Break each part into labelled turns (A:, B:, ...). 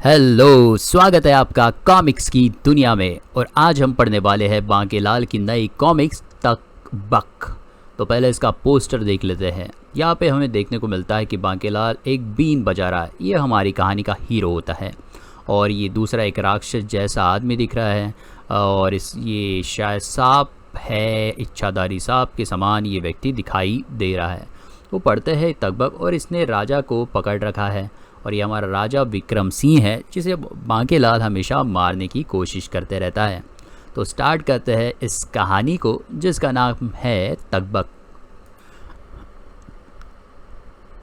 A: Hello, स्वागत है आपका कॉमिक्स की दुनिया में। और आज हम पढ़ने वाले हैं बांकेलाल की नई कॉमिक्स तक बक। तो पहले इसका पोस्टर देख लेते हैं। यहाँ पे हमें देखने को मिलता है कि बांकेलाल एक बीन बजा रहा है। ये हमारी कहानी का हीरो होता है और ये दूसरा एक राक्षस जैसा आदमी दिख रहा है और ये शायद सांप है, इच्छाधारी सांप के समान ये व्यक्ति दिखाई दे रहा है। वो पढ़ते हैं तकबक और इसने राजा को पकड़ रखा है और ये हमारा राजा विक्रम सिंह है जिसे बांकेलाल हमेशा मारने की कोशिश करते रहता है। तो स्टार्ट करते हैं इस कहानी को जिसका नाम है तकबक।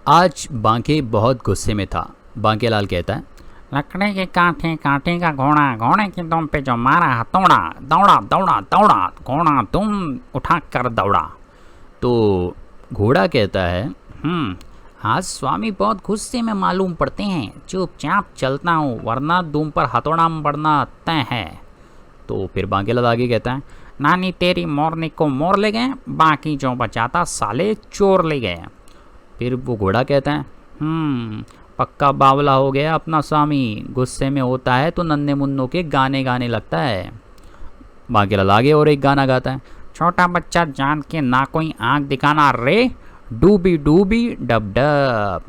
A: आज बांके बहुत गुस्से में था। बांकेलाल कहता है,
B: लकड़ी के कांटे कांटे का घोड़ा, घोड़े के दुम पे जो मारा हथौड़ा, दौड़ा दौड़ा दौड़ा, घोड़ा तुम उठा कर दौड़ा।
A: तो घोड़ा कहता है,
B: आज स्वामी बहुत गुस्से में मालूम पड़ते हैं। चुपचाप चलता हूँ वरना दुम पर हथौड़ा बढ़ना तय है।
A: तो फिर बांकेलाल आगे कहता है,
B: नानी तेरी मोरनी को मोर ले गए, बाकी जो बचाता साले चोर ले गए।
A: फिर वो घोड़ा कहता है, पक्का बावला हो गया अपना स्वामी, गुस्से में होता है तो नन्हे मुन्नों के गाने गाने लगता है। बांकेलाल आगे और एक गाना गाता है,
B: छोटा बच्चा जान के ना कोई आँख दिखाना रे, डूबी डूबी डब डब।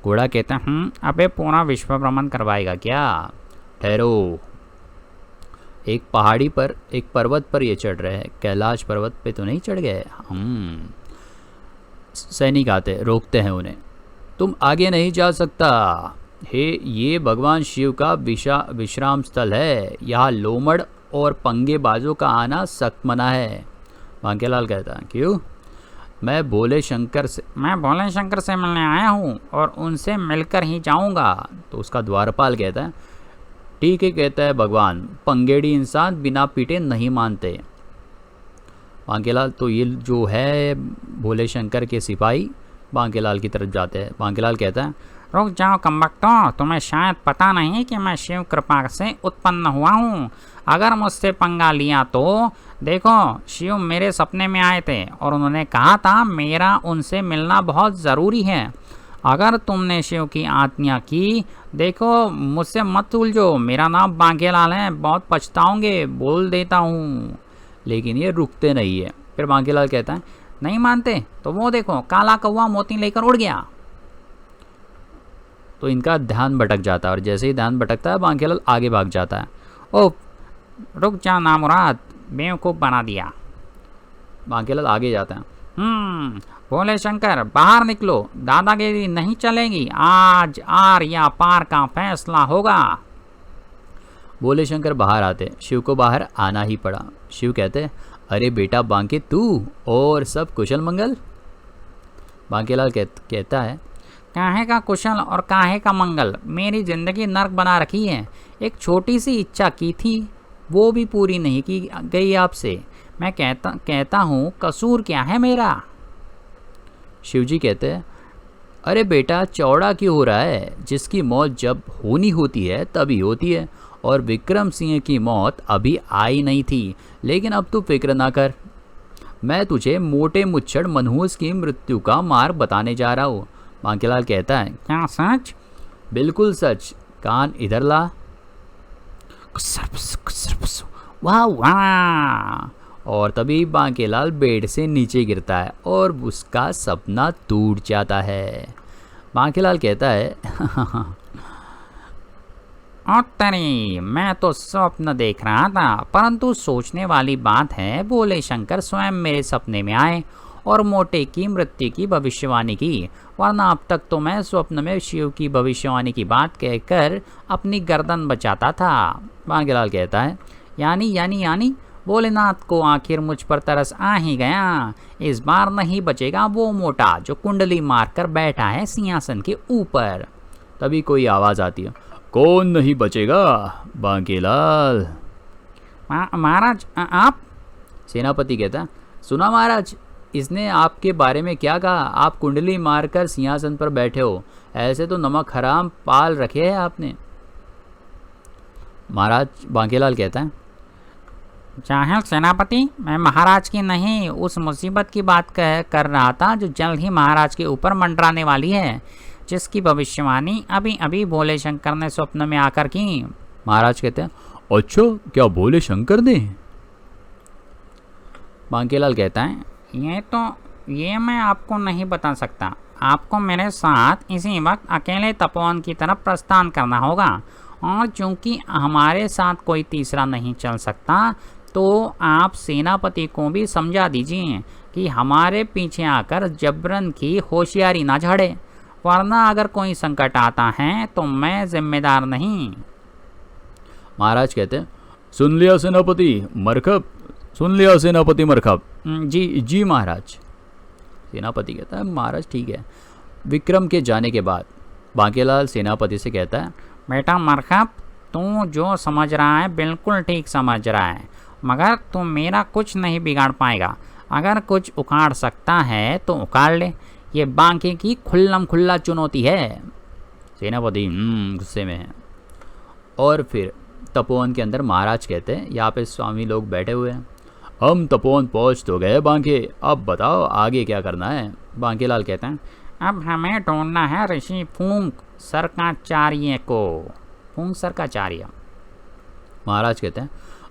A: घोड़ा कहता है,
B: अबे पूरा विश्व भ्रमण करवाएगा क्या?
A: ठहरो, एक पहाड़ी पर, एक पर्वत पर ये चढ़ रहे हैं, कैलाश पर्वत पे तो नहीं चढ़ गए। सैनिक आते रोकते हैं उन्हें, तुम आगे नहीं जा सकता। ये भगवान शिव का विश्राम स्थल है, यहाँ लोमड़ और पंगेबाजों का आना सख्त मना है। बांकेलाल कहता है, क्यों? मैं भोले शंकर से
B: मिलने आया हूँ और उनसे मिलकर ही जाऊँगा।
A: तो उसका द्वारपाल कहता है, ठीक है, कहता है भगवान, पंगेड़ी इंसान बिना पीटे नहीं मानते। बांकेलाल तो ये जो है भोले शंकर के सिपाही बांकेलाल की तरफ जाते हैं। बांकेलाल कहता है,
B: रुक जाओ कमबख्तों, तुम्हें शायद पता नहीं कि मैं शिव कृपा से उत्पन्न हुआ हूँ। अगर मुझसे पंगा लिया तो देखो, शिव मेरे सपने में आए थे और उन्होंने कहा था मेरा उनसे मिलना बहुत ज़रूरी है। अगर तुमने शिव की आज्ञा की, देखो मुझसे मत उलझो, मेरा नाम बांकेलाल है, बहुत पछताओगे, बोल देता हूँ।
A: लेकिन ये रुकते नहीं है। फिर बांकेलाल कहता है,
B: नहीं मानते तो वो देखो, काला कौवा मोती लेकर उड़ गया।
A: तो इनका ध्यान भटक जाता है और जैसे ही ध्यान भटकता है बांकेलाल आगे भाग जाता है।
B: ओ रुक जा नामुराद, बेवकूफ़ बना दिया।
A: बांकेलाल आगे जाता है।
B: भोले शंकर बाहर निकलो, दादागिरी नहीं चलेगी, आज आर या पार का फैसला होगा।
A: भोले शंकर बाहर आते, शिव को बाहर आना ही पड़ा। शिव कहते, अरे बेटा बांके, तू और सब कुशल मंगल? बांकेलाल कहता है,
B: काहे का कुशल और काहे का मंगल, मेरी ज़िंदगी नर्क बना रखी है। एक छोटी सी इच्छा की थी, वो भी पूरी नहीं की गई आपसे। मैं कहता हूँ कसूर क्या है मेरा?
A: शिवजी कहते हैं, अरे बेटा चौड़ा क्यों हो रहा है? जिसकी मौत जब होनी होती है तभी होती है, और विक्रम सिंह की मौत अभी आई नहीं थी। लेकिन अब तू फिक्र ना कर, मैं तुझे मोटे मुच्छड़ मनहूस की मृत्यु का मार्ग बताने जा रहा हूँ। बांकेलाल कहता है,
B: क्या सच?
A: बिल्कुल सच, कान इधर ला।
B: वाह वाह।
A: और तभी बांकेलाल बेड से नीचे गिरता है और उसका सपना टूट जाता है। बांकेलाल कहता है,
B: तेरी, मैं तो स्वप्न देख रहा था, परंतु सोचने वाली बात है, भोले शंकर स्वयं मेरे सपने में आए और मोटे की मृत्यु की भविष्यवाणी की, वरना अब तक तो मैं स्वप्न में शिव की भविष्यवाणी की बात कहकर अपनी गर्दन बचाता था। बांकेलाल कहता है, यानी भोलेनाथ को आखिर मुझ पर तरस आ ही गया। इस बार नहीं बचेगा वो मोटा जो कुंडली मारकर बैठा है सिंहासन के ऊपर।
A: तभी कोई आवाज़ आती है, कौन नहीं बचेगा? बांकेलाल।
B: महाराज आप?
A: सेनापति कहता है, सुना महाराज, इसने आपके बारे में क्या कहा? आप कुंडली मारकर सिंहासन पर बैठे हो, ऐसे तो नमक हराम पाल रखे हैं आपने। महाराज, बांकेलाल कहता है,
B: जाहिल सेनापति, मैं महाराज की नहीं, उस मुसीबत की बात कर रहा था जो जल्द ही महाराज के ऊपर मंडराने वाली है। जिसकी भविष्यवाणी अभी अभी भोले शंकर ने स्वप्न में आकर की।
A: महाराज कहते हैं, अच्छा क्या भोले शंकर ने?
B: बांकेलाल कहता है, ये मैं आपको नहीं बता सकता। आपको मेरे साथ इसी वक्त अकेले तपोवन की तरफ प्रस्थान करना होगा, और चूंकि हमारे साथ कोई तीसरा नहीं चल सकता, तो आप सेनापति को भी समझा दीजिए कि हमारे पीछे आकर जबरन की होशियारी ना झाड़े, वरना अगर कोई संकट आता है तो मैं जिम्मेदार नहीं।
A: महाराज कहते हैं, सुन लिया सेनापति मरकब, सुन लिया सेनापति मरकब। जी जी महाराज। सेनापति कहता है, महाराज ठीक है। विक्रम के जाने के बाद बांकेलाल सेनापति से कहता है,
B: बेटा मरकब, तू जो समझ रहा है बिल्कुल ठीक समझ रहा है, मगर तू मेरा कुछ नहीं बिगाड़ पाएगा। अगर कुछ उखाड़ सकता है तो उखाड़ ले, ये बांके की खुल्लम खुल्ला चुनौती है।
A: सेनापति गुस्से में है। और फिर तपोवन के अंदर महाराज कहते हैं, यहाँ पे स्वामी लोग बैठे हुए हैं, हम तपोवन पहुँच तो गए बांके, अब बताओ आगे क्या करना है?
B: बांकेलाल कहते हैं, अब हमें ढूंढना है ऋषि फूंक सरकाचार्य को। फूंक सरकाचार्य।
A: महाराज कहते हैं,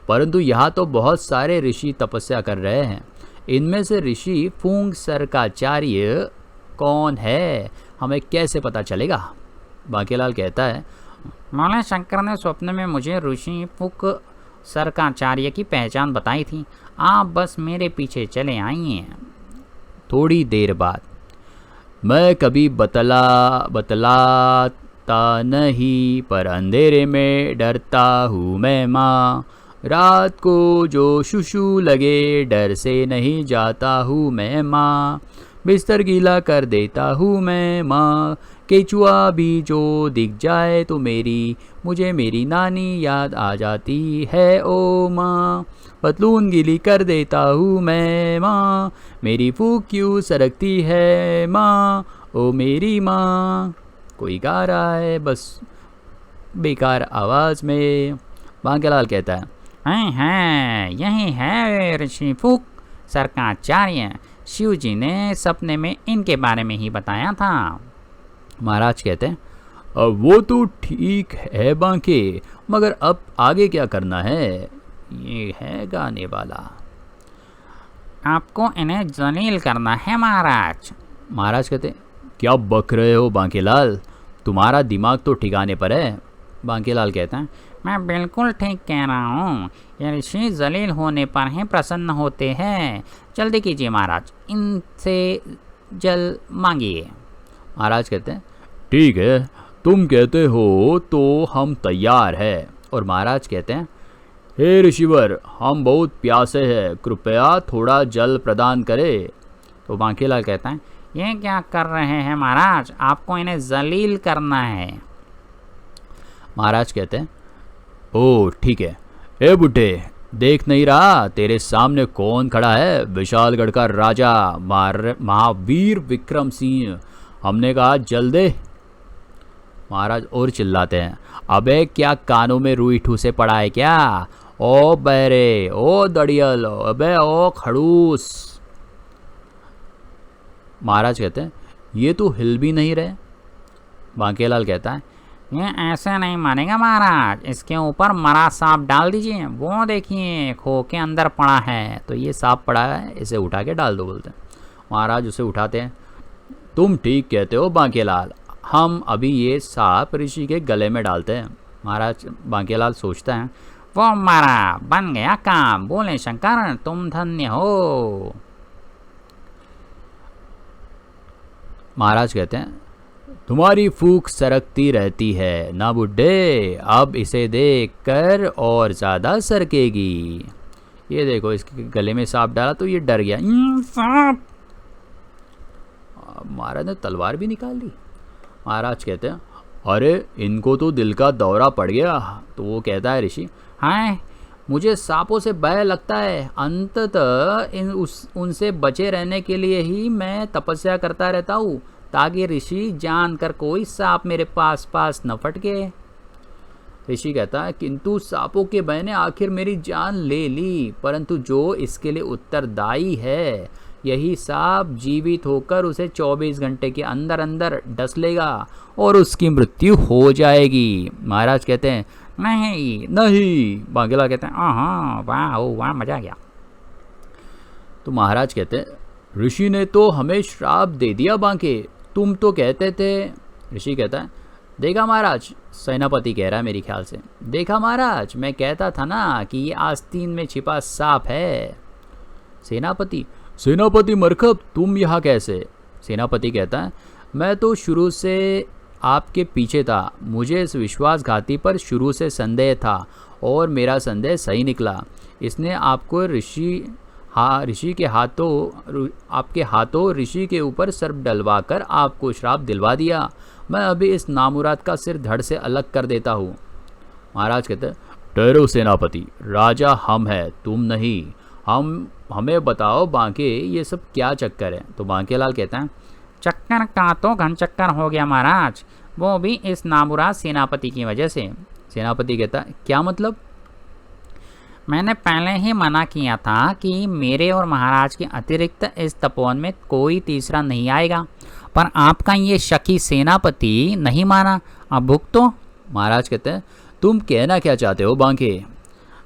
A: परंतु यहाँ तो बहुत सारे ऋषि तपस्या कर रहे हैं, इनमें से ऋषि फूंक सरकाचार्य कौन है, हमें कैसे पता चलेगा? बांकेलाल कहता है,
B: भोले शंकर ने स्वप्न में मुझे ऋषि फूंक सरकाचार्य की पहचान बताई थी, आप बस मेरे पीछे चले आइए।
A: थोड़ी देर बाद, मैं कभी बतलाता नहीं, पर अंधेरे में डरता हूँ मैं माँ, रात को जो शुशु लगे डर से नहीं जाता हूँ मैं माँ, बिस्तर गीला कर देता हूँ मैं माँ, केचुआ भी जो दिख जाए तो मुझे मेरी नानी याद आ जाती है ओ माँ, पतलून गीली कर देता हूँ मैं माँ, मेरी फूक क्यों सरकती है माँ, ओ मेरी माँ। कोई गा रहा है बस बेकार आवाज़ में। बांकेलाल कहता है,
B: यही है ऋषि फूंक सरकाचार्य, शिव जी ने सपने में इनके बारे में ही बताया था।
A: महाराज कहते हैं, अब वो तो ठीक है बांके, मगर अब आगे क्या करना है? ये है गाने वाला।
B: आपको इन्हें जलील करना है महाराज।
A: महाराज कहते हैं, क्या बक रहे हो बांकेलाल, तुम्हारा दिमाग तो ठिकाने पर है। बांकेलाल कहता है,
B: मैं बिल्कुल ठीक कह रहा हूँ, ये ऋषि जलील होने पर ही प्रसन्न होते हैं। जल्दी कीजिए महाराज, इनसे जल मांगिए।
A: महाराज कहते हैं, ठीक है, तुम कहते हो तो हम तैयार हैं। और महाराज कहते हैं, हे ऋषिवर, हम बहुत प्यासे हैं, कृपया थोड़ा जल प्रदान करें।
B: तो बांकेलाल कहता है, ये क्या कर रहे हैं महाराज, आपको इन्हें जलील करना है।
A: महाराज कहते हैं, ओह ठीक है। ए बुड्ढे, देख नहीं रहा तेरे सामने कौन खड़ा है? विशालगढ़ का राजा महावीर विक्रम सिंह। हमने कहा जल दे। महाराज और चिल्लाते हैं, अबे क्या कानों में रुई ठूसे पड़ा है क्या? ओ बैरे, ओ दड़ियल, अबे ओ खड़ूस। महाराज कहते हैं, ये तो हिल भी नहीं रहे। बांकेलाल कहता है,
B: ये ऐसे नहीं मानेगा महाराज, इसके ऊपर मरा सांप डाल दीजिए, वो देखिए खो के अंदर पड़ा है।
A: तो ये सांप पड़ा है, इसे उठा के डाल दो बोलते हैं। महाराज उसे उठाते हैं। तुम ठीक कहते हो बांकेलाल, हम अभी ये सांप ऋषि के गले में डालते हैं। महाराज बांकेलाल सोचता है,
B: वो मारा, बन गया काम, बोले शंकर तुम धन्य हो।
A: महाराज कहते हैं, तुम्हारी फूक सरकती रहती है ना बुड्ढे, अब इसे देख कर और ज़्यादा सरकेगी। ये देखो, इसके गले में सांप डाला तो ये डर गया।
B: सांप।
A: महाराज ने तलवार भी निकाल ली। महाराज कहते हैं, अरे इनको तो दिल का दौरा पड़ गया। तो वो कहता है, ऋषि
B: हाय,
A: मुझे सांपों से भय लगता है, अंततः उनसे बचे रहने के लिए ही मैं तपस्या करता रहता हूँ, ताकि ऋषि जानकर कोई सांप मेरे पास न फटके। ऋषि कहता है, किंतु सांपों के भय ने आखिर मेरी जान ले ली, परंतु जो इसके लिए उत्तरदायी है, यही सांप जीवित होकर उसे 24 घंटे के अंदर अंदर डस लेगा और उसकी मृत्यु हो जाएगी। महाराज कहते हैं
B: नहीं।
A: नहीं। बांकेलाल कहते हैं
B: हाँ, वाह ओ वाह, मजा आ गया।
A: तो महाराज कहते हैं ऋषि ने तो हमें श्राप दे दिया बांके, तुम तो कहते थे। ऋषि कहता है देखा महाराज, सेनापति कह रहा है मेरे ख्याल से, देखा महाराज मैं कहता था ना कि ये आस्तीन में छिपा सांप है। सेनापति मरकब तुम यहाँ कैसे? सेनापति कहता है मैं तो शुरू से आपके पीछे था, मुझे इस विश्वासघाती पर शुरू से संदेह था और मेरा संदेह सही निकला। इसने आपको ऋषि के हाथों, आपके हाथों ऋषि के ऊपर सर्प डलवाकर आपको श्राप दिलवा दिया। मैं अभी इस नामुराद का सिर धड़ से अलग कर देता हूँ। महाराज कहते हैं ठहरो सेनापति, राजा हम है तुम नहीं, हमें बताओ बांके ये सब क्या चक्कर है? तो बांकेलाल कहता है
B: चक्कर का तो घन चक्कर हो गया महाराज, वो भी इस नामुराद सेनापति की वजह से।
A: सेनापति कहता है क्या मतलब?
B: मैंने पहले ही मना किया था कि मेरे और महाराज के अतिरिक्त इस तपोवन में कोई तीसरा नहीं आएगा, पर आपका ये शकी सेनापति नहीं माना, अब भुगतो।
A: महाराज कहते हैं तुम कहना क्या चाहते हो बांके?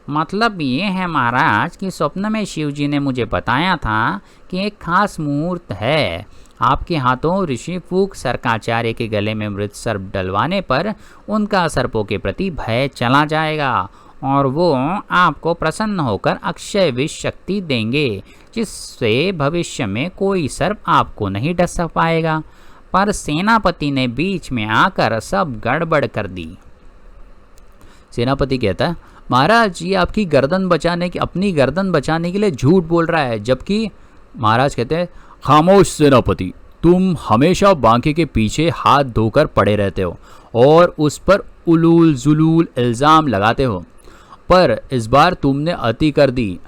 B: मतलब ये है महाराज कि स्वप्न में शिव जी ने मुझे बताया था कि एक खास मुहूर्त है, आपके हाथों ऋषि फूक सर्काचार्य के गले में मृत सर्प डलवाने पर उनका सर्पों के प्रति भय चला जाएगा और वो आपको प्रसन्न होकर अक्षय विष शक्ति देंगे, जिससे भविष्य में कोई सर्प आपको नहीं डस पाएगा। पर सेनापति ने बीच में आकर सब गड़बड़ कर दी।
A: सेनापति कहता है महाराज ये आपकी गर्दन बचाने की, अपनी गर्दन बचाने के लिए झूठ बोल रहा है, जबकि महाराज कहते हैं खामोश सेनापति, तुम हमेशा बांके के पीछे हाथ धोकर पड़े रहते हो और उस पर उलूल जुलूल इल्ज़ाम लगाते हो, पर इस बार तुमने अति कर दी।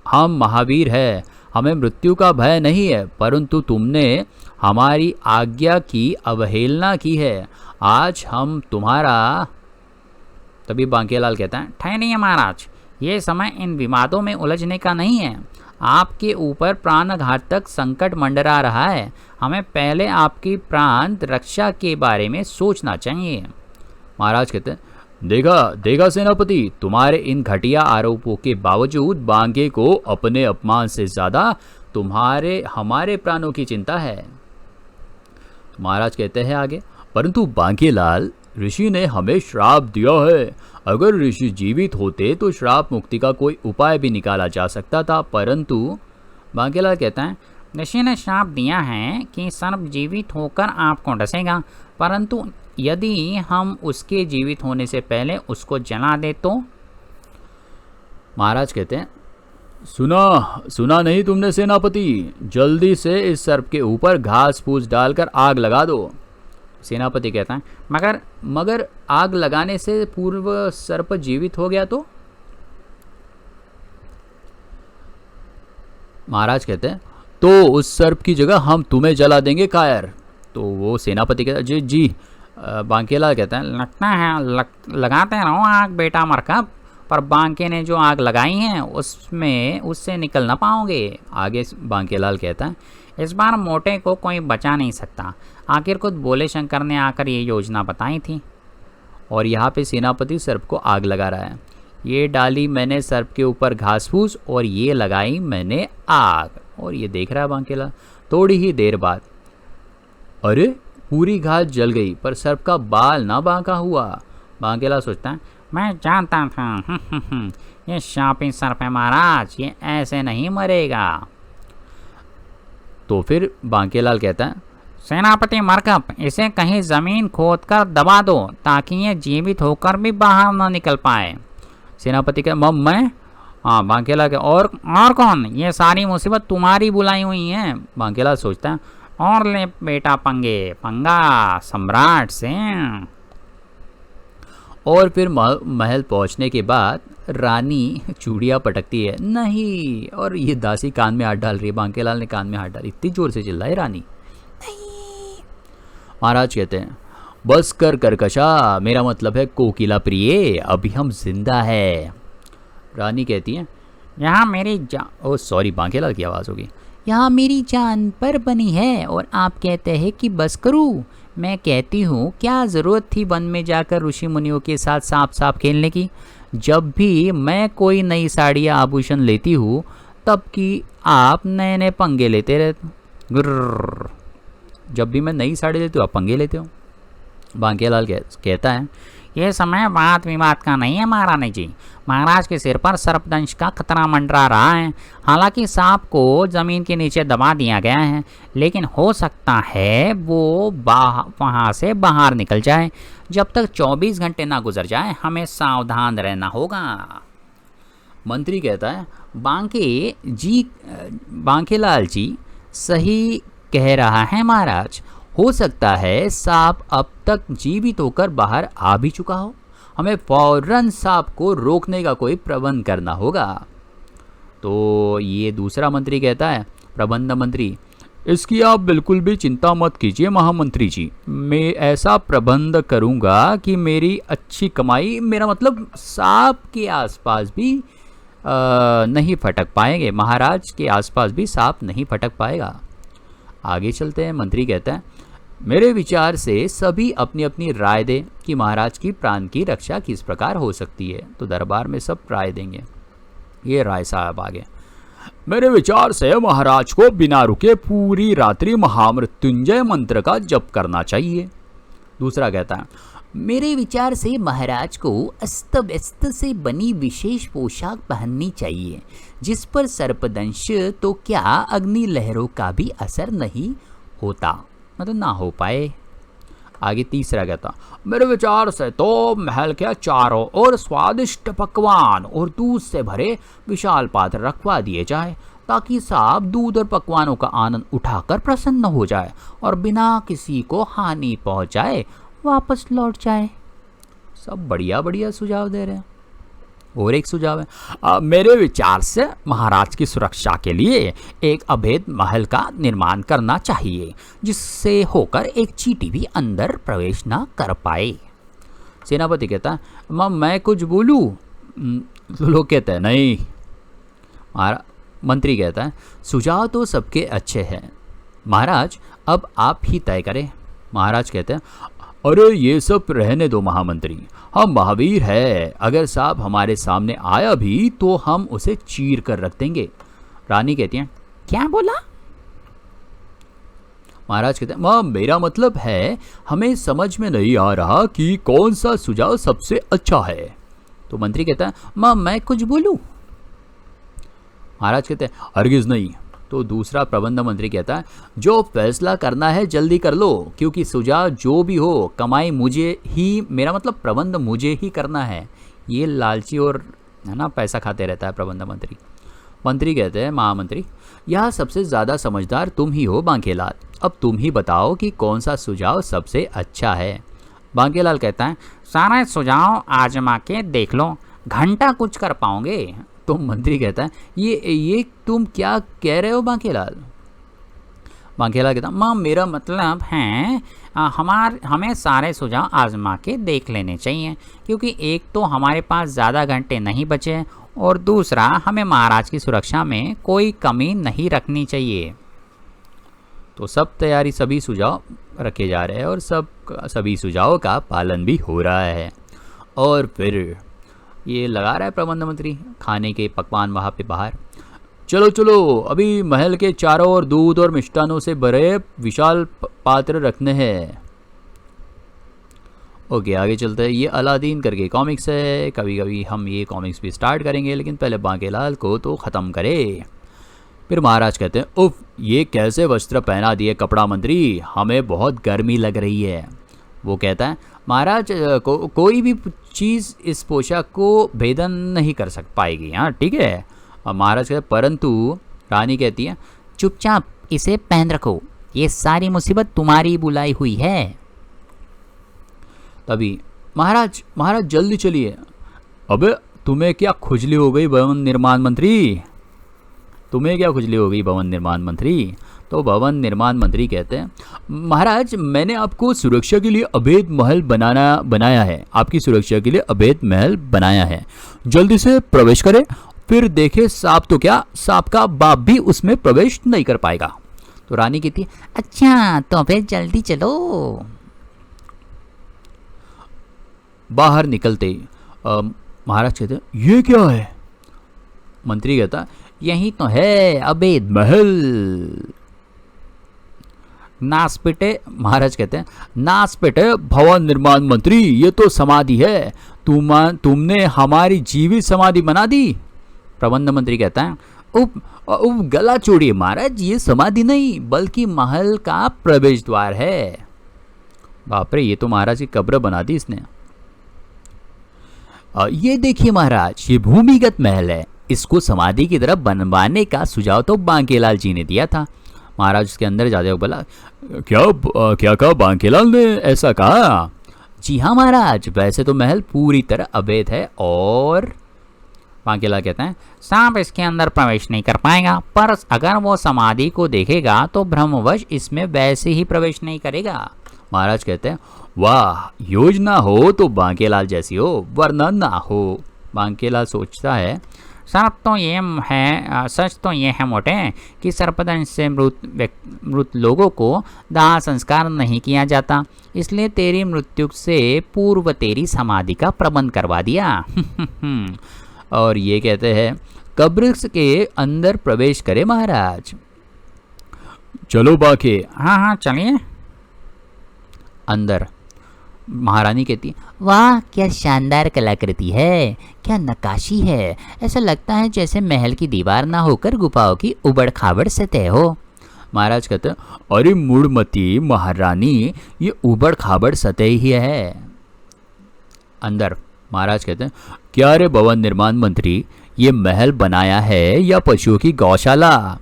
A: हम महावीर हैं, हमें मृत्यु का भय नहीं है, परंतु तुमने हमारी आज्ञा की अवहेलना की है। आज हम तुम्हारा। तभी बांकेलाल कहता है
B: ठहरिए महाराज, ये समय इन विवादों में उलझने का नहीं है। आपके ऊपर प्राणघातक संकट मंडरा रहा है, हमें पहले आपकी प्राण रक्षा के बारे में सोचना चाहिए।
A: महाराज कहते हैं देखा सेनापति, तुम्हारे इन घटिया आरोपों के बावजूद बांके को अपने अपमान से ज्यादा हमारे प्राणों की चिंता है। महाराज कहते हैं आगे, परंतु बांकेलाल ऋषि ने हमें श्राप दिया है, अगर ऋषि जीवित होते तो श्राप मुक्ति का कोई उपाय भी निकाला जा सकता था, परंतु
B: बांकेलाल कहता है ऋषि ने श्राप दिया है कि सर्प जीवित होकर आपको डसेगा, परंतु यदि हम उसके जीवित होने से पहले उसको जला दे तो।
A: महाराज कहते हैं सुना नहीं तुमने सेनापति, जल्दी से इस सर्प के ऊपर घास फूस डालकर आग लगा दो।
B: सेनापति कहता है
A: मगर आग लगाने से पूर्व सर्प जीवित हो गया तो। महाराज कहते हैं तो उस सर्प की जगह हम तुम्हें जला देंगे कायर। तो वो सेनापति कहता है जी। बांकेलाल कहता है
B: लगता है लगाते रहो आग बेटा मरकब, पर बांके ने जो आग लगाई है उससे निकल ना पाओगे।
A: आगे बांकेलाल कहता है
B: इस बार मोटे को कोई बचा नहीं सकता, आखिर खुद बोले शंकर ने आकर ये योजना बताई थी।
A: और यहाँ पे सेनापति सर्प को आग लगा रहा है। ये डाली मैंने सर्प के ऊपर घास फूस और ये लगाई मैंने आग, और ये देख रहा है बांकेलाल। थोड़ी ही देर बाद अरे पूरी घास जल गई पर सर्प का बाल ना बांका हुआ। बांकेलाल सोचता है
B: मैं जानता था ये शापी सर्प है महाराज, ये ऐसे नहीं मरेगा।
A: तो फिर बांकेलाल कहता है
B: सेनापति मरकब, इसे कहीं जमीन खोदकर दबा दो ताकि ये जीवित होकर भी बाहर ना निकल पाए।
A: सेनापति कहता मैं हाँ। बांकेलाल के और
B: कौन, ये सारी मुसीबत तुम्हारी बुलाई हुई है।
A: बांकेलाल सोचता है
B: और ले बेटा पंगा सम्राट से।
A: और फिर महल पहुंचने के बाद रानी चूड़ियाँ पटकती है नहीं, और ये दासी कान में हाथ डाल रही है। बांकेलाल ने कान में हाथ डाली, इतनी जोर से चिल्लाई रानी नहीं। महाराज कहते हैं बस कर करकशा, मेरा मतलब है कोकिला प्रिय, अभी हम जिंदा है। रानी कहती है
B: यहाँ मेरी
A: ओ सॉरी बांकेलाल की आवाज़ होगी।
B: यहाँ मेरी जान पर बनी है और आप कहते हैं कि बस करूँ। मैं कहती हूँ क्या ज़रूरत थी वन में जाकर ऋषि मुनियों के साथ सांप सांप खेलने की। जब भी मैं कोई नई साड़ी या आभूषण लेती हूँ तब कि आप नए नए पंगे लेते रहते। गुर्र। जब भी मैं नई साड़ी लेती हूँ आप पंगे लेते हो। बांकेलाल कहता है
C: ये समय वाद विवाद का नहीं है महारानी जी। महाराज के सिर पर सर्पदंश का खतरा मंडरा रहा है। हालांकि सांप को जमीन के नीचे दबा दिया गया है, लेकिन हो सकता है वो वहां से बाहर निकल जाए। जब तक 24 घंटे ना गुजर जाए हमें सावधान रहना होगा।
A: मंत्री कहता है बांकेलाल जी सही कह रहा है महाराज। हो सकता है सांप अब तक जीवित होकर बाहर आ भी चुका हो। हमें फौरन सांप को रोकने का कोई प्रबंध करना होगा। तो ये दूसरा मंत्री कहता है प्रबंध मंत्री, इसकी आप बिल्कुल भी चिंता मत कीजिए महामंत्री जी। मैं ऐसा प्रबंध करूंगा कि मेरी अच्छी कमाई, मेरा मतलब सांप के आसपास भी नहीं फटक पाएंगे। महाराज के आसपास भी सांप नहीं फटक पाएगा। आगे चलते हैं। मंत्री कहता है मेरे विचार से सभी अपनी अपनी राय दें कि महाराज की प्राण की रक्षा किस प्रकार हो सकती है। तो दरबार में सब राय देंगे। ये राय साहब आगे, मेरे विचार से महाराज को बिना रुके पूरी रात्रि महामृत्युंजय मंत्र का जप करना चाहिए। दूसरा कहता है
B: मेरे विचार से महाराज को अस्त व्यस्त से बनी विशेष पोशाक पहननी चाहिए, जिस पर सर्पदंश तो क्या अग्नि लहरों का भी असर नहीं होता, मतलब ना हो पाए। आगे तीसरा कहता मेरे विचार से तो महल के चारों ओर स्वादिष्ट पकवान और दूध से भरे विशाल पात्र रखवा दिए जाए, ताकि सांप दूध और पकवानों का आनंद उठाकर प्रसन्न हो जाए और बिना किसी को हानि पहुंचाए वापस लौट जाए। सब बढ़िया बढ़िया सुझाव दे रहे हैं। और एक सुझाव है मेरे विचार से महाराज की सुरक्षा के लिए एक अभेद महल का निर्माण करना चाहिए, जिससे होकर एक चींटी भी अंदर प्रवेश ना कर पाए। सेनापति कहता है मैं कुछ बोलूं? तो लोग कहते हैं नहीं। मंत्री कहता है सुझाव तो सबके अच्छे हैं महाराज, अब आप ही तय करें। महाराज कहते हैं अरे ये सब रहने दो महामंत्री, हम महावीर है। अगर सांप हमारे सामने आया भी तो हम उसे चीर कर रख देंगे। रानी कहती है क्या बोला?
A: महाराज कहते हैं मेरा मतलब है हमें समझ में नहीं आ रहा कि कौन सा सुझाव सबसे अच्छा है। तो मंत्री कहता है मैं कुछ बोलूं? महाराज कहते हैं हरगिज नहीं। तो दूसरा प्रबंध मंत्री कहता है जो फैसला करना है जल्दी कर लो, क्योंकि सुझाव जो भी हो कमाई मुझे ही, मेरा मतलब प्रबंध मुझे ही करना है। ये लालची और है ना पैसा खाते रहता है प्रबंध मंत्री। मंत्री कहते हैं महामंत्री यह सबसे ज़्यादा समझदार तुम ही हो बांकेलाल, अब तुम ही बताओ कि कौन सा सुझाव सबसे अच्छा है।
C: बांकेलाल कहता है सारे सुझाव आजमा के देख लो, घंटा कुछ कर पाओगे।
A: तो मंत्री कहता है ये तुम क्या कह रहे हो बांकेलाल?
C: बांकेलाल कहता मेरा मतलब है हमें सारे सुझाव आजमा के देख लेने चाहिए, क्योंकि एक तो हमारे पास ज़्यादा घंटे नहीं बचे और दूसरा हमें महाराज की सुरक्षा में कोई कमी नहीं रखनी चाहिए।
A: तो सब तैयारी, सभी सुझाव रखे जा रहे हैं और सभी सुझावों का पालन भी हो रहा है। और फिर ये लगा रहा है प्रबंध मंत्री खाने के पकवान वहाँ पे बाहर। चलो चलो अभी महल के चारों ओर दूध और मिष्टानों से भरे विशाल पात्र रखने हैं। ओके आगे चलते हैं। ये अलादीन करके कॉमिक्स है, कभी कभी हम ये कॉमिक्स भी स्टार्ट करेंगे, लेकिन पहले बांकेलाल को तो ख़त्म करें। फिर महाराज कहते हैं उफ ये कैसे वस्त्र पहना दिए कपड़ा मंत्री, हमें बहुत गर्मी लग रही है। वो कहता है महाराज कोई भी चीज़ इस पोशाक को भेदन नहीं कर पाएगी। हाँ ठीक है। और महाराज कहते परंतु रानी कहती है
B: चुपचाप इसे पहन रखो, ये सारी मुसीबत तुम्हारी बुलाई हुई है।
A: तभी महाराज जल्दी चलिए। अबे तुम्हें क्या खुजली हो गई भवन निर्माण मंत्री, तुम्हें क्या खुजली हो गई भवन निर्माण मंत्री? तो भवन निर्माण मंत्री कहते हैं महाराज मैंने आपको सुरक्षा के लिए अभेद महल बनाया है, आपकी सुरक्षा के लिए अभेद महल बनाया है, जल्दी से प्रवेश करें फिर देखे सांप तो क्या, सांप का बाप भी उसमें प्रवेश नहीं कर पाएगा। तो रानी कहती,
C: अच्छा तो फिर जल्दी चलो।
A: बाहर निकलते ही महाराज कहते, ये क्या है? मंत्री कहता, यही तो है अवैध महल। नास पिटे, महाराज कहते हैं, नास पिटे भवन निर्माण मंत्री, ये तो समाधि है, तुमने हमारी जीवित समाधि बना दी। प्रबंध मंत्री कहता है, उप गला छोड़िए महाराज, ये समाधि नहीं बल्कि महल का प्रवेश द्वार है। बाप रे, ये तो महाराज की कब्र बना दी इसने। ये देखिए महाराज, ये भूमिगत महल है, इसको समाधि की तरफ बनवाने का सुझाव तो बांकेलाल जी ने दिया था। महाराज उसके अंदर जाते हुए बोला, क्या कहा बांकेलाल ने, ऐसा कहा? जी हाँ महाराज, वैसे तो महल पूरी तरह अवैध है और बांकेलाल कहता है,
C: सांप इसके अंदर प्रवेश नहीं कर पाएगा, पर अगर वो समाधि को देखेगा तो भ्रमवश इसमें वैसे ही प्रवेश नहीं करेगा।
A: महाराज कहते हैं, वाह, योजना हो तो बांकेलाल जैसी हो, वरना ना हो। बांकेलाल सोचता है,
C: सच तो ये है मोटे कि सर्पदंश से मृत लोगों को दाह संस्कार नहीं किया जाता, इसलिए तेरी मृत्यु से पूर्व तेरी समाधि का प्रबंध करवा दिया।
A: और ये कहते हैं, कब्र के अंदर प्रवेश करे महाराज। चलो बाके।
C: हाँ चलिए।
A: अंदर महारानी कहती,
C: वाह क्या शानदार कलाकृति है, क्या नक्काशी है, ऐसा लगता है जैसे महल की दीवार ना होकर गुफाओं की उबड़ खाबड़ सतह हो।
A: महाराज कहते, अरे मूढ़मती महारानी, ये उबड़ खाबड़ सतह ही है। अंदर महाराज कहते हैं, क्या रे भवन निर्माण मंत्री, ये महल बनाया है या पशुओं की गौशाला?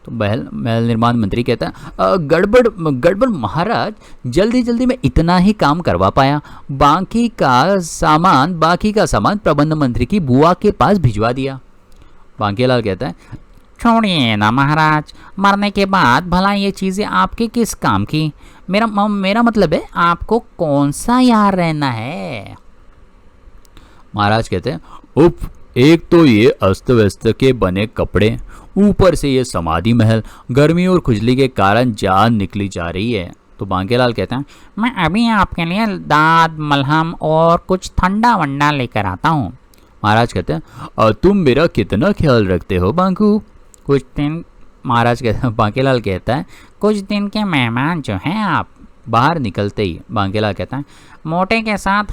A: तो महल निर्माण मंत्री कहता है, गड़बड़ महाराज, जल्दी में इतना ही काम करवा पाया, बाकी का सामान प्रबंध मंत्री की बुआ के पास भिजवा दिया। बांकेलाल कहता है,
C: छोड़िए ना महाराज, मरने के बाद भला ये चीज़ें आपके किस काम की? मेरा मतलब है, आपको कौन सा यहाँ रहना है?
A: महाराज कहते हैं, एक तो ये अस्त व्यस्त के बने कपड़े, ऊपर से ये समाधि महल, गर्मी और खुजली के कारण जान निकली जा रही है। तो बांकेलाल कहते हैं,
C: मैं अभी आपके लिए दाद मलहम और कुछ ठंडा वंडा लेकर आता हूँ।
A: महाराज कहते हैं, तुम मेरा कितना ख्याल रखते हो बांकू?
C: कुछ दिन,
A: महाराज कहते हैं, बांकेलाल कहता है,
C: कुछ दिन के मेहमान जो हैं आप।
A: बाहर निकलते ही बांकेलाल कहता है,
C: मोटे के साथ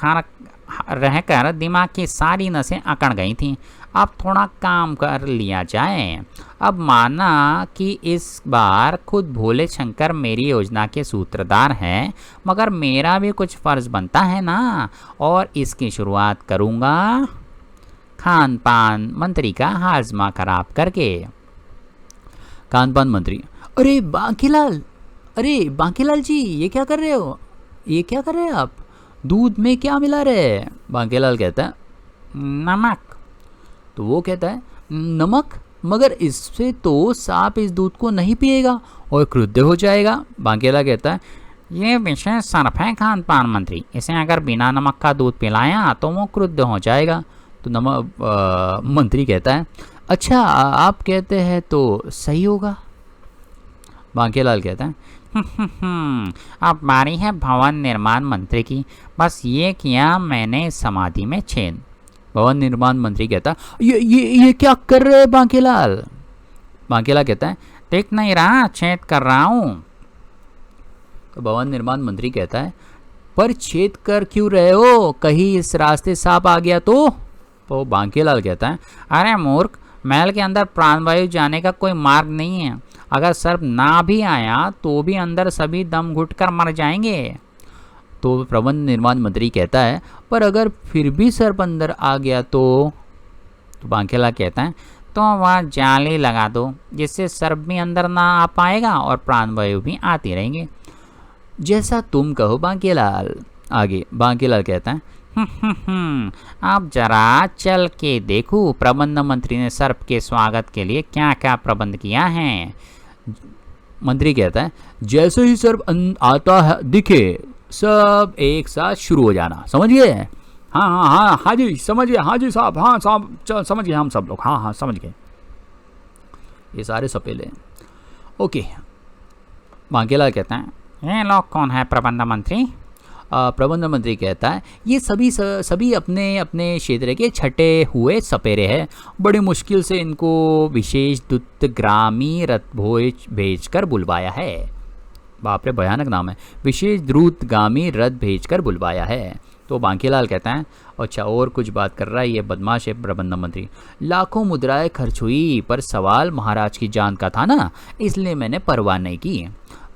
C: रहकर दिमाग की सारी नसें अकड़ गई थीं, अब थोड़ा काम कर लिया जाए। अब माना कि इस बार खुद भोले शंकर मेरी योजना के सूत्रधार हैं, मगर मेरा भी कुछ फर्ज बनता है ना, और इसकी शुरुआत करूँगा खान पान मंत्री का हाजमा खराब करके।
A: खान पान मंत्री, अरे बांकेलाल जी, ये क्या कर रहे हो? ये क्या कर रहे हैं आप? दूध में क्या मिला रहे? बांकेलाल कहता है,
C: नमक।
A: तो वो कहता है, नमक? मगर इससे तो सांप इस दूध को नहीं पिएगा और क्रुद्ध हो जाएगा। बांकेलाल कहता है,
C: ये विषय सर्प है खान पान मंत्री, इसे अगर बिना नमक का दूध पिलाया तो वो क्रुद्ध हो जाएगा।
A: तो मंत्री कहता है, अच्छा आप कहते हैं तो सही होगा। बांकेलाल कहता है,
C: अब बारी है भवन निर्माण मंत्री की, बस ये किया मैंने समाधि में छेद।
A: भवन निर्माण मंत्री कहता है, ये क्या कर रहे हैं बांकेलाल? बांकेलाल कहता है,
C: देख नहीं रहा, छेद कर रहा हूँ।
A: तो भवन निर्माण मंत्री कहता है, पर छेद कर क्यों रहे हो? कहीं इस रास्ते सांप आ गया तो बांकेलाल कहता है,
C: अरे मूर्ख, महल के अंदर प्राणवायु जाने का कोई मार्ग नहीं है, अगर सर्प ना भी आया तो भी अंदर सभी दम घुटकर मर जाएंगे।
A: तो प्रबंध निर्माण मंत्री कहता है, पर अगर फिर भी सर्प अंदर आ गया तो
C: बांकेलाल कहता है, तो वह जाली लगा दो, जिससे सर्प भी अंदर ना आ पाएगा और प्राणवायु भी आती रहेंगे।
A: जैसा तुम कहो बांकेलाल। आगे बांकेलाल कहता है,
C: अब जरा चल के देखूं प्रबंध मंत्री ने सर्प के स्वागत के लिए क्या क्या प्रबंध किया है।
A: मंत्री कहता है, जैसे ही सर्प आता है दिखे, सब एक साथ शुरू हो जाना, समझ गए? हाँ हाँ हाँ हाँ जी समझिए, हाँ जी साहब, हाँ साहब समझ गए हम सब लोग, हाँ हाँ समझ गए। ये सारे सपेले। ओके, बांकेलाल कहता है,
C: ये लोग कौन है प्रबंध मंत्री?
A: प्रबंध मंत्री कहता है, ये सभी अपने अपने क्षेत्र के छठे हुए सपेरे हैं। बड़ी मुश्किल से इनको विशेष दूत ग्रामी रथभोज भेजकर बुलवाया है। बाप रे, भयानक नाम है। विशेष द्रुतगामी रथ भेजकर बुलवाया है। तो बांकीलाल कहता है, अच्छा और कुछ बात कर रहा है ये बदमाश है प्रबंध मंत्री। लाखों मुद्राएं खर्च हुई, पर सवाल महाराज की जान का था ना, इसलिए मैंने परवाह नहीं की।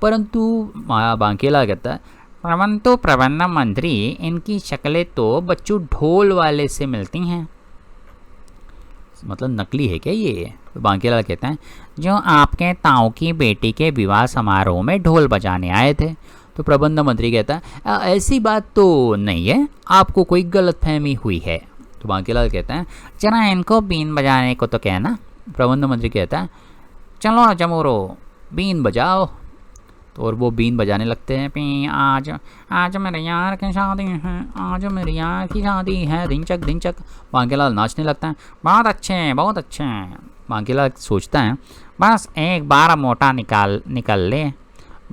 A: परंतु बांकीलाल कहता है,
C: परंतु प्रबंध मंत्री, इनकी शक्लें तो बच्चू ढोल वाले से मिलती हैं।
A: मतलब नकली है क्या ये? तो बांकीलाल कहता है,
C: जो आपके ताऊ की बेटी के विवाह समारोह में ढोल बजाने आए थे।
A: तो प्रबंध मंत्री कहता है, ऐसी बात तो नहीं है, आपको कोई गलतफहमी हुई है। तो बांकीलाल कहता है,
C: जरा इनको बीन बजाने को तो कहना।
A: प्रबंध मंत्री कहता है,
C: चलो जमूरो,
A: बीन बजाओ। तो और वो बीन बजाने लगते हैं।
C: पी आज आज मेरे यार की शादी है, आज मेरी यार की शादी है, धिनचक धिनचक।
A: बांकीलाल नाचने लगता है।
C: बहुत अच्छे बहुत अच्छे।
A: बांकीलाल सोचता है,
C: बस एक बार मोटा निकल ले,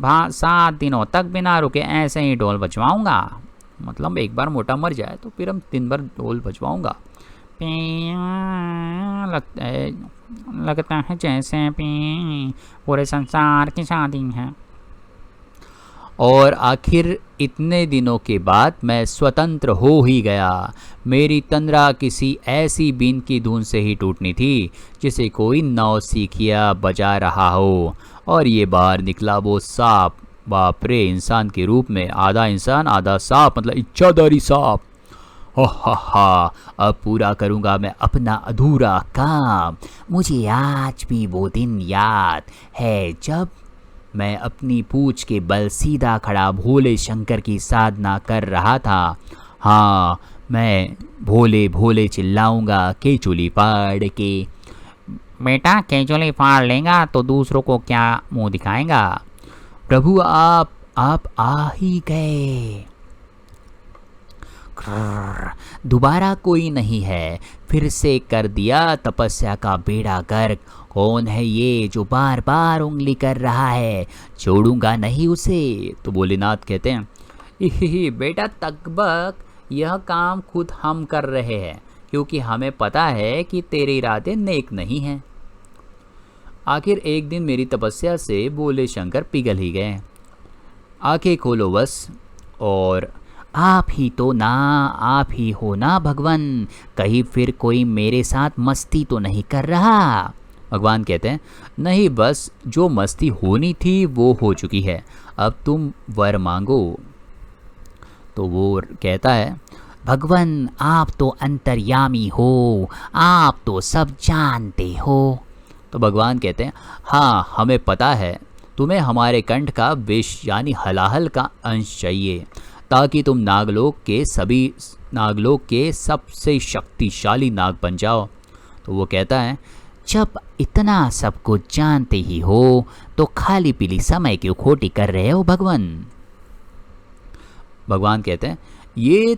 C: 7 दिनों तक बिना रुके ऐसे ही ढोल बजवाऊंगा।
A: मतलब एक बार मोटा मर जाए तो फिर हम 3 बार ढोल बजवाऊंगा।
C: लगता है जैसे पूरे संसार की शादी है।
A: और आखिर इतने दिनों के बाद मैं स्वतंत्र हो ही गया। मेरी तंद्रा किसी ऐसी बीन की धुन से ही टूटनी थी जिसे कोई नौसिखिया बजा रहा हो। और ये बाहर निकला वो सांप, बाप रे, इंसान के रूप में, आधा इंसान आधा सांप, मतलब इच्छाधारी सांप। हा, अब पूरा करूँगा मैं अपना अधूरा काम। मुझे आज भी वो दिन याद है जब मैं अपनी पूंछ के बल सीधा खड़ा भोले शंकर की साधना कर रहा था। हाँ, मैं भोले भोले चिल्लाऊंगा केचुली फाड़ के।
C: बेटा, केचुली फाड़ लेगा तो दूसरों को क्या मुंह दिखाएगा?
A: प्रभु आप आ ही गए। दोबारा कोई नहीं है, फिर से कर दिया तपस्या का बेड़ा गर्क। कौन है ये जो बार बार उंगली कर रहा है? छोड़ूंगा नहीं उसे। तो भोलेनाथ कहते हैं, इही बेटा तकबक, यह काम खुद हम कर रहे हैं क्योंकि हमें पता है कि तेरे इरादे नेक नहीं हैं। आखिर एक दिन मेरी तपस्या से भोले शंकर पिघल ही गए। आंखें खोलो बस। और आप ही हो ना भगवान, कहीं फिर कोई मेरे साथ मस्ती तो नहीं कर रहा? भगवान कहते हैं, नहीं, बस जो मस्ती होनी थी वो हो चुकी है, अब तुम वर मांगो। तो वो कहता है,
C: भगवान आप तो अंतर्यामी हो, आप तो सब जानते हो।
A: तो भगवान कहते हैं, हाँ हमें पता है, तुम्हें हमारे कंठ का विष यानी हलाहल का अंश चाहिए ताकि तुम नागलोक के सबसे शक्तिशाली नाग बन जाओ। तो वो कहता है,
C: जब इतना सब कुछ जानते ही हो तो खाली पीली समय क्यों खोटी कर रहे हो भगवान?
A: भगवान कहते हैं, ये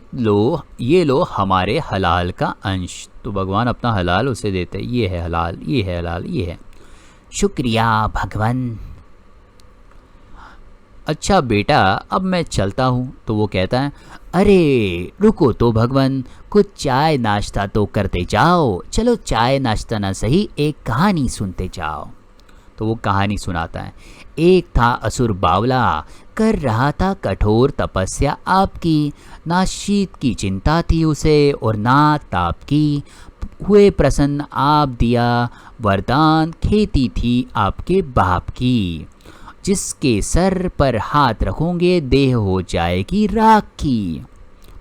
A: लो हमारे हलाल का अंश। तो भगवान अपना हलाल उसे देते हैं, ये है हलाल, ये है हलाल, ये है।
C: शुक्रिया भगवान।
A: अच्छा बेटा, अब मैं चलता हूँ। तो वो कहता है, अरे रुको तो भगवान, कुछ चाय नाश्ता तो करते जाओ। चलो चाय नाश्ता ना सही, एक कहानी सुनते जाओ। तो वो कहानी सुनाता है। एक था असुर बावला, कर रहा था कठोर तपस्या आपकी। ना शीत की चिंता थी उसे और ना ताप की। हुए प्रसन्न आप दिया वरदान, खेती थी आपके बाप की। जिसके सर पर हाथ रखोगे देह हो जाएगी राख की।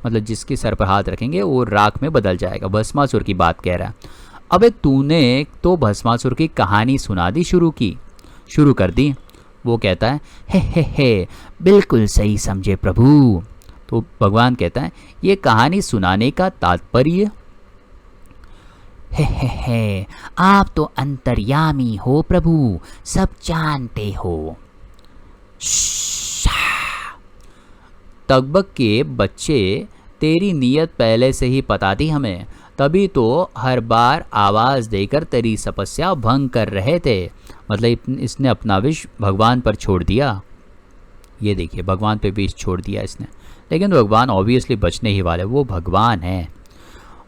A: मतलब जिसके सर पर हाथ रखेंगे वो राख में बदल जाएगा। भस्मासुर की बात कह रहा है। अबे तूने तो भस्मासुर की कहानी सुना दी, शुरू कर दी। वो कहता है, हे बिल्कुल सही समझे प्रभु। तो भगवान कहता है, ये कहानी सुनाने का तात्पर्य,
C: हे आप तो अंतर्यामी हो प्रभु, सब जानते हो।
A: तकबक के बच्चे तेरी नीयत पहले से ही पता थी हमें, तभी तो हर बार आवाज़ देकर तेरी तपस्या भंग कर रहे थे। मतलब इसने अपना विष भगवान पर छोड़ दिया। ये देखिए, भगवान पे विष छोड़ दिया इसने, लेकिन भगवान ऑब्वियसली बचने ही वाले, वो भगवान है।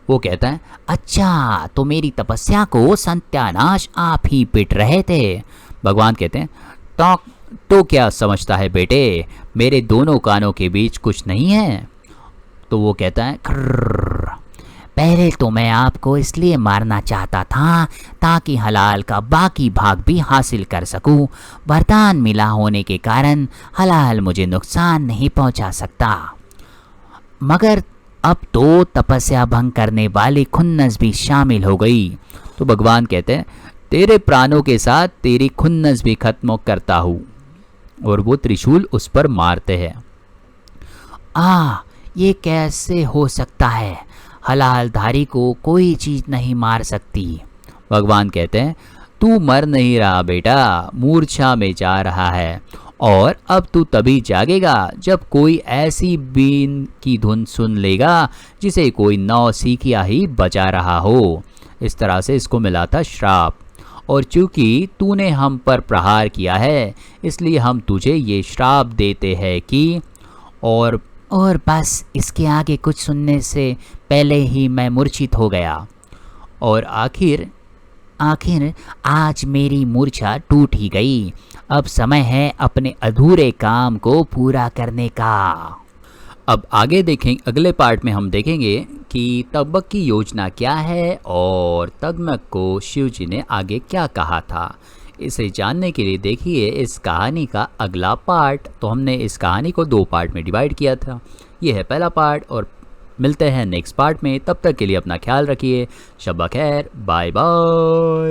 A: वो कहता है,
C: अच्छा तो मेरी तपस्या को सत्यानाश आप ही पिट रहे थे।
A: भगवान कहते हैं, तो क्या समझता है बेटे, मेरे दोनों कानों के बीच कुछ नहीं है। तो वो कहता है,
C: पहले तो मैं आपको इसलिए मारना चाहता था ताकि हलाल का बाकी भाग भी हासिल कर सकूं। वरदान मिला होने के कारण हलाल मुझे नुकसान नहीं पहुंचा सकता, मगर अब तो तपस्या भंग करने वाली खुन्नस भी शामिल हो गई।
A: तो भगवान कहते हैं, तेरे प्राणों के साथ तेरी खुन्नस भी खत्म करता हूँ। और वो त्रिशूल उस पर मारते हैं।
C: ये कैसे हो सकता है? हलालधारी को कोई चीज़ नहीं मार सकती।
A: भगवान कहते हैं, तू मर नहीं रहा बेटा, मूर्छा में जा रहा है, और अब तू तभी जागेगा जब कोई ऐसी बीन की धुन सुन लेगा जिसे कोई नौसिखिया ही बजा रहा हो। इस तरह से इसको मिला था श्राप, और चूंकि तूने हम पर प्रहार किया है इसलिए हम तुझे ये श्राप देते हैं कि
C: और बस इसके आगे कुछ सुनने से पहले ही मैं मूर्छित हो गया,
A: और आखिर
C: आज मेरी मूर्छा टूट ही गई। अब समय है अपने अधूरे काम को पूरा करने का।
A: अब आगे देखें, अगले पार्ट में हम देखेंगे कि तबक की योजना क्या है और तगमक को शिव जी ने आगे क्या कहा था। इसे जानने के लिए देखिए इस कहानी का अगला पार्ट। तो हमने इस कहानी को 2 पार्ट में डिवाइड किया था। ये है पहला पार्ट, और मिलते हैं नेक्स्ट पार्ट में। तब तक के लिए अपना ख्याल रखिए। शब ब खैर, बाय बाय।